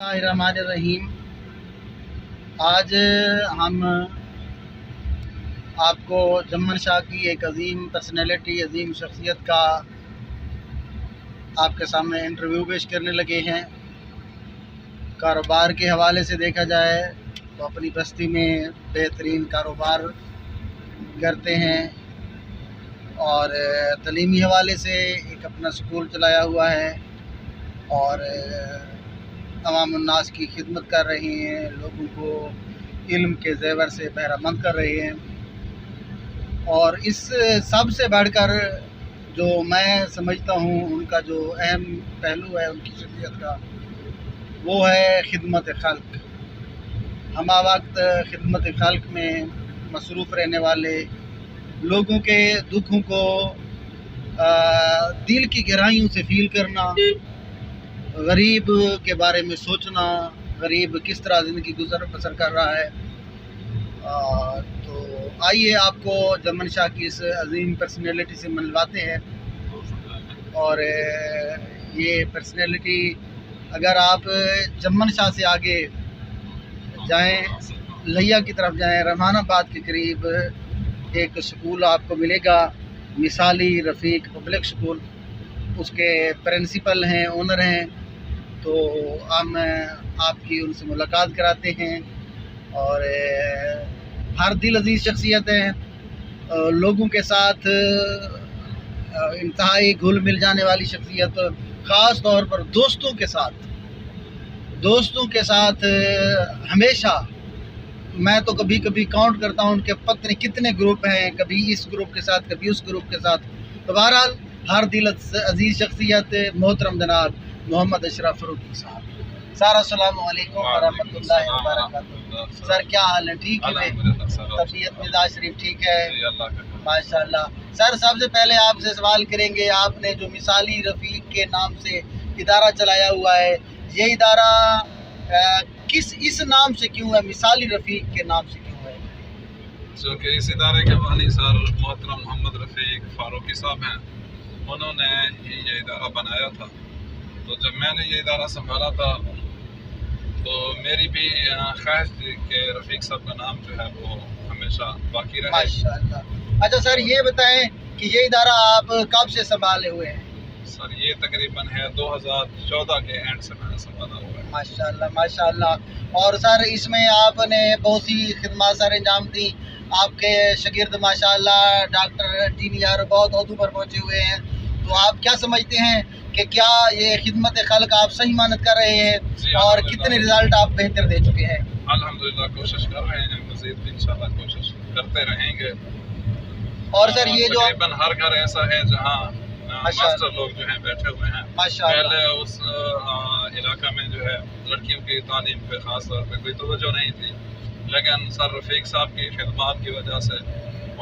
रहीम। आज हम आपको जम्मन शाह की एक अजीम पर्सनैलिटी, अजीम शख्सियत का आपके सामने इंटरव्यू पेश करने लगे हैं। कारोबार के हवाले से देखा जाए तो अपनी बस्ती में बेहतरीन कारोबार करते हैं और तलीमी हवाले से एक अपना स्कूल चलाया हुआ है और तमाम उन्नास की खिदमत कर रहे हैं, लोगों को इल्म के ज़ेवर से बहरामंद कर रहे हैं। और इस सब से बढ़कर जो मैं समझता हूँ उनका जो अहम पहलू है उनकी शख्सियत का, वो है खिदमत खल्क। हमा वक्त खिदमत खल्क में मसरूफ़ रहने वाले लोगों के दुखों को दिल की गहराइयों से फ़ील करना, गरीब के बारे में सोचना, गरीब किस तरह ज़िंदगी गुजर बसर कर रहा है। तो आइए आपको जम्मन शाह की इस अजीम पर्सनैलिटी से मिलवाते हैं। और ये पर्सनैलिटी, अगर आप जम्मन शाह से आगे जाएं, लिया की तरफ जाएं, रहमानाबाद के करीब एक स्कूल आपको मिलेगा, मिसाली रफ़ीक पब्लिक स्कूल। उसके प्रिंसिपल हैं, ओनर हैं। तो हम आपकी उनसे मुलाकात कराते हैं। और हर दिल अजीज़ शख्सियत हैं, लोगों के साथ इंतहाई घुल मिल जाने वाली शख्सियत, ख़ास तौर पर दोस्तों के साथ हमेशा। मैं तो कभी कभी काउंट करता हूँ उनके पता नहीं कितने ग्रुप हैं, कभी इस ग्रुप के साथ, कभी उस ग्रुप के साथ। तो बहरहाल हर दिल अजीज़ शख्सियत मोहतरम जनाब मोहम्मद अशरफ फ़ारूकी साहब। सर अस्सलामु अलैकुम व रहमतुल्लाहि व बरकातहू। सर क्या हाल है? ठीक है? तबीयत मिजाज शरीफ ठीक है? माशाल्लाह। सर सबसे पहले आपसे सवाल करेंगे, आपने जो मिसाली रफ़ीक के नाम से इदारा चलाया हुआ है, ये इदारा इस नाम से क्यों है, मिसाली रफ़ीक के नाम से क्यों है? क्योंकि इस इदारे के बानी सर मोहतरम मोहम्मद रफ़ीक फ़ारूकी साहब हैं, उन्होंने ही ये इदारा बनाया था। तो जब मैंने ये इदारा संभाला था तो मेरी भी ख्वाहिश थी कि रफ़ीक साहब का नाम जो है वो हमेशा बाकी रहे। माशाअल्लाह। अच्छा सर ये बताएं कि ये इदारा आप कब से संभाले हुए हैं? सर ये तकरीबन है 2014 के एंड से मैंने संभाला हुआ है। माशाअल्लाह माशाअल्लाह। और सर इसमें आपने बहुत सी खिदमत सर अंजाम दी। आपके शागिर्द माशाअल्लाह डॉक्टर इंजीनियर बहुत ओहदों पर पहुँचे हुए हैं। तो आप क्या समझते हैं कि क्या ये खिदमत खल्क आप सही मानत कर रहे हैं और कितने रिजल्ट आप बेहतर दे चुके हैं? अल्हम्दुलिल्लाह कोशिश कर रहे हैं, मज़ीद भी इंशाल्लाह कोशिश करते रहेंगे। और सर ये जो तकरीबन हर घर ऐसा है जहाँ मास्टर लोग जो हैं बैठे हुए हैं। पहले उस इलाका में जो है लड़कियों की तालीम पे खास तौर पे कोई तवज्जो नहीं थी, लेकिन सर रफ़ीक साहब की खिदमत की वजह से,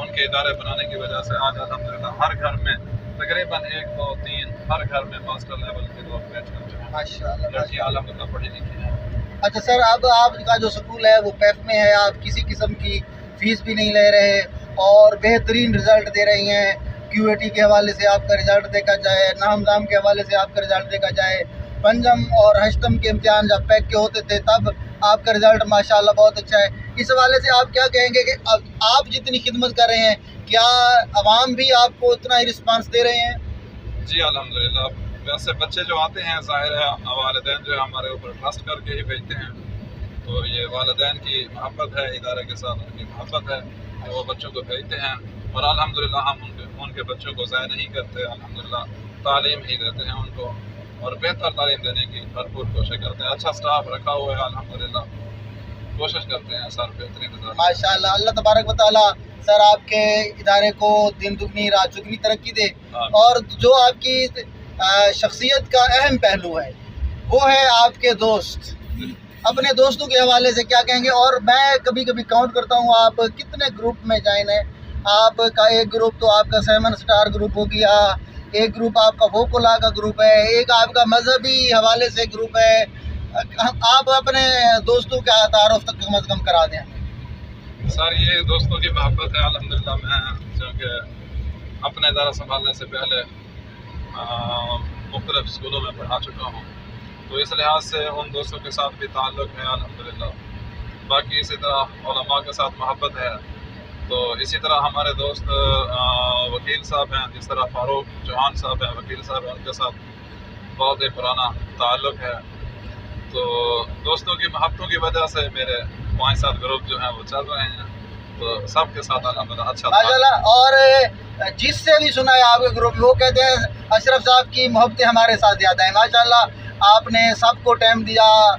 उनके इदारे बनाने की वजह से आज अल्हम्दुलिल्लाह हर घर में तकरीबन 1, 2, 3 हर घर में मास्टर लेवल के लोग बैठे हुए हैं। माशाअल्लाह लड़कियां अल्हम्दुलिल्लाह पढ़ी लिखी हैं। अच्छा सर, अब आपका जो स्कूल है वो पैफ में है, आप किसी किस्म की फ़ीस भी नहीं ले रहे और बेहतरीन रिज़ल्ट दे रही हैं। QAT के हवाले से आपका रिज़ल्ट देखा जाए, नामदाम के हवाले से आपका रिज़ल्ट देखा जाए, पंजम और हश्तम के इम्तिहान जब पैक के होते थे तब आपका रिज़ल्ट माशाल्लाह बहुत अच्छा है। इस हवाले से आप क्या कहेंगे कि आप जितनी खिदमत कर रहे हैं, क्या अवाम भी आपको उतना ही रिस्पांस दे रहे हैं? जी अल्हम्दुलिल्लाह। वैसे बच्चे जो आते हैं, ज़ाहिर है वालिदैन जो हमारे ऊपर ट्रस्ट करके ही भेजते हैं। तो ये वालिदैन की मोहब्बत है, इदारे के साथ उनकी मोहब्बत है, तो वो बच्चों को भेजते हैं। और अल्हम्दुलिल्लाह हम उनके बच्चों को ज़ाया नहीं करते, अल्हम्दुलिल्लाह तालीम ही देते हैं उनको और बेहतर तालीम देने की भरपूर कोशिश करते हैं। अच्छा स्टाफ रखा हुआ है, अल्हम्दुलिल्लाह कोशिश करते हैं सर बेहतरीन रिजल्ट। माशाअल्लाह। अल्लाह तबारक व तआला सर आपके इदारे को दिन दुगनी रात चुगनी तरक्की दे। और जो आपकी शख्सियत का अहम पहलू है वो है आपके दोस्त। अपने दोस्तों के हवाले से क्या कहेंगे? और मैं कभी कभी काउंट करता हूँ आप कितने ग्रुप में ज्वाइन हैं। आपका एक ग्रुप तो आपका 7 स्टार ग्रुप हो गया, एक ग्रुप आपका वोकोला का ग्रुप है, एक आपका मजहबी हवाले से ग्रुप है। आप अपने दोस्तों का तारुफ तक कम अज़ कम करा दें। सर ये दोस्तों की मोहब्बत है अल्हम्दुलिल्लाह। मैं क्योंकि अपने इदारा संभालने से पहले मुख्तलिफ स्कूलों में पढ़ा चुका हूँ, तो इस लिहाज से उन दोस्तों के साथ भी ताल्लुक़ है अल्हम्दुलिल्लाह। बाकी इसी तरह उलमा के साथ मोहब्बत है। तो इसी तरह हमारे दोस्त वकील साहब हैं, जिस तरह फ़ारूक चौहान साहब हैं, वकील साहब हैं, उनके साथ बहुत ही पुराना ताल्लुक़ है। तो दोस्तों की मोहब्बतों की वजह से मेरे 5-7 ग्रुप जो हैं वो चल रहे हैं। तो सबके साथ अल्हम्दुलिल्लाह अच्छा माशाल्लाह। और जिससे भी सुना है आपके ग्रुप, वो कहते हैं अशरफ साहब की मोहब्बतें हमारे साथ ज़्यादा है। माशाल्लाह आपने सबको टाइम दिया।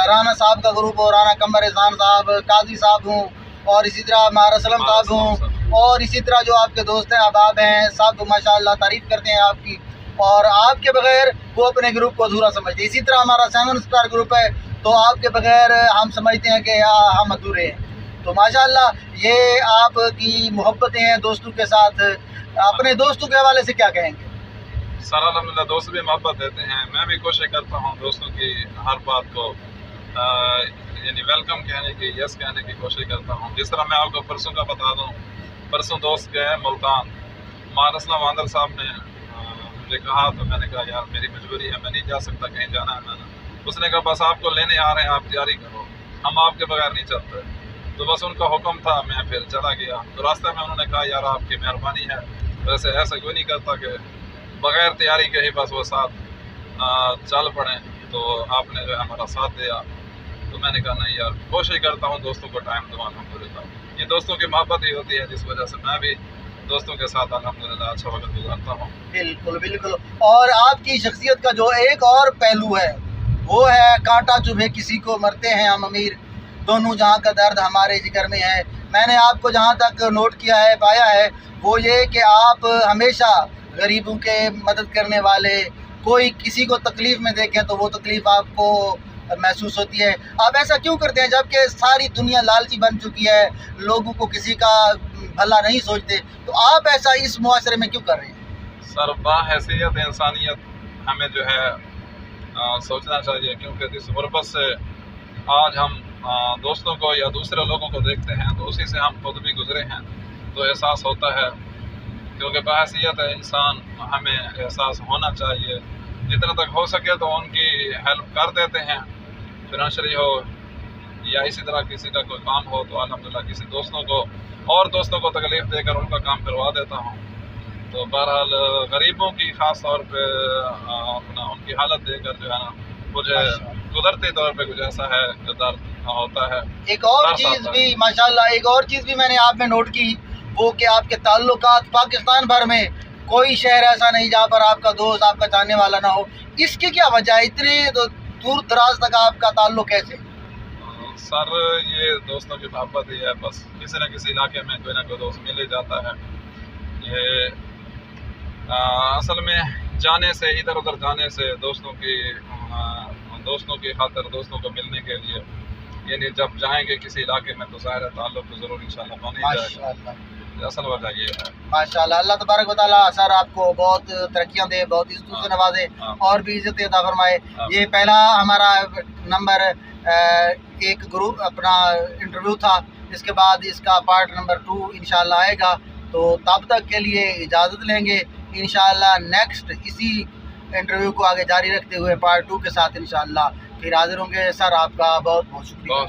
राना साहब का ग्रुप हो, राना कमर एहसान साहब, काजी साहब हूँ, और इसी तरह मारा सलम साहब हूँ, और इसी तरह जो आपके दोस्त हैं अहबाब हैं, सब माशाल्लाह तारीफ़ करते हैं आपकी, और आपके बगैर वो अपने ग्रुप को अधूरा समझते हैं। इसी तरह हमारा 7 स्टार ग्रुप है, तो आपके बगैर हम समझते हैं कि हम अधूरे हैं। तो माशाल्लाह ये आपकी मोहब्बतें हैं दोस्तों के साथ। अपने दोस्तों के हवाले से क्या कहेंगे? सर अल्हम्दुलिल्लाह दोस्त भी मोहब्बत देते हैं। मैं भी कोशिश करता हूँ दोस्तों की हर बात को यानी वेलकम कहने की, यस कहने की कोशिश करता हूँ। जिस तरह मैं आपको परसों का बता दूँ, परसों दोस्त गए मुल्तान, मारसला वांदर साहब ने मुझे कहा, तो मैंने कहा यार मेरी मजबूरी है, मैं नहीं जा सकता, कहीं जाना है मैंने। उसने कहा बस आपको लेने आ रहे हैं, आप तैयारी करो, हम आपके बगैर नहीं चलते। तो बस उनका हुक्म था, मैं फिर चला गया। तो रास्ते में उन्होंने कहा यार आपकी मेहरबानी है, वैसे ऐसा कोई नहीं करता कि बग़ैर तैयारी के ही बस वो साथ चल पड़े। तो आपने जो है हमारा साथ दिया। तो मैंने कहा नहीं यार, कोशिश करता हूँ दोस्तों को टाइम दूँ अल्हम्दुलिल्लाह। ये दोस्तों की मोहब्बत ही होती है जिस वजह से मैं भी दोस्तों के साथ अल्हम्दुलिल्लाह अच्छा वक्त गुजारता हूँ। बिल्कुल बिल्कुल। और आपकी शख्सियत का जो एक और पहलू है वो है कांटा चुभे किसी को मरते हैं हम अमीर, दोनों जहाँ का दर्द हमारे जिगर में है। मैंने आपको जहाँ तक नोट किया है, पाया है, वो ये कि आप हमेशा गरीबों के मदद करने वाले, कोई किसी को तकलीफ़ में देखें तो वो तकलीफ़ आपको महसूस होती है। आप ऐसा क्यों करते हैं जबकि सारी दुनिया लालची बन चुकी है, लोगों को किसी का भला नहीं सोचते, तो आप ऐसा इस मुआशरे में क्यों कर रहे हैं? सर बाहैसियत इंसानियत हमें जो है सोचना चाहिए, क्योंकि जिस गुर्बत से आज हम दोस्तों को या दूसरे लोगों को देखते हैं तो उसी से हम खुद भी गुजरे हैं, तो एहसास होता है। क्योंकि बाहैसियत इंसान हमें एहसास होना चाहिए, जितना तक हो सके तो उनकी हेल्प कर देते हैं, फिनेंशियली हो या इसी तरह किसी का कोई काम हो तो अल्हम्दुलिल्लाह किसी दोस्तों को और दोस्तों को तकलीफ़ देकर उनका काम करवा देता हूँ। तो बहरहाल गरीबों की ख़ास तौर पे अपना उनकी हालत देखकर जो है ना, मुझे कुदरती तौर पे कुछ ऐसा है जो दर्द होता है। एक और चीज़ भी माशाल्लाह, एक और चीज़ भी मैंने आप में नोट की, वो कि आपके ताल्लुकात पाकिस्तान भर में कोई शहर ऐसा नहीं जहाँ पर आपका दोस्त, आपका जानने वाला ना हो। इसकी क्या वजह है? इतने दूर दराज तक आपका ताल्लुक कैसे? सर ये दोस्तों की मोहब्बत ही है, बस किसी न किसी इलाके में कोई ना कोई दोस्त मिल ही जाता है। ये असल में जाने से, इधर उधर जाने से दोस्तों की खातिर, दोस्तों को मिलने के लिए, यानी जब जाएंगे किसी इलाके में तो ज़ाहिर है ताल्लुक तो ज़रूर इंशाल्लाह बन ही जाएगा। असल वजह ये है। माशाल्लाह, अल्लाह तबारक व तआला सर आपको बहुत तरक्कियाँ दे, बहुत इज़्ज़त से नवाजे और भी इज़्ज़त अता फरमाए। ये पहला हमारा नंबर एक ग्रुप अपना इंटरव्यू था, इसके बाद इसका पार्ट नंबर 2 इंशाल्लाह आएगा। तो तब तक के लिए इजाज़त लेंगे, इंशाल्लाह नेक्स्ट इसी इंटरव्यू को आगे जारी रखते हुए पार्ट 2 के साथ इंशाल्लाह फिर हाजिर होंगे। सर आपका बहुत बहुत शुक्रिया।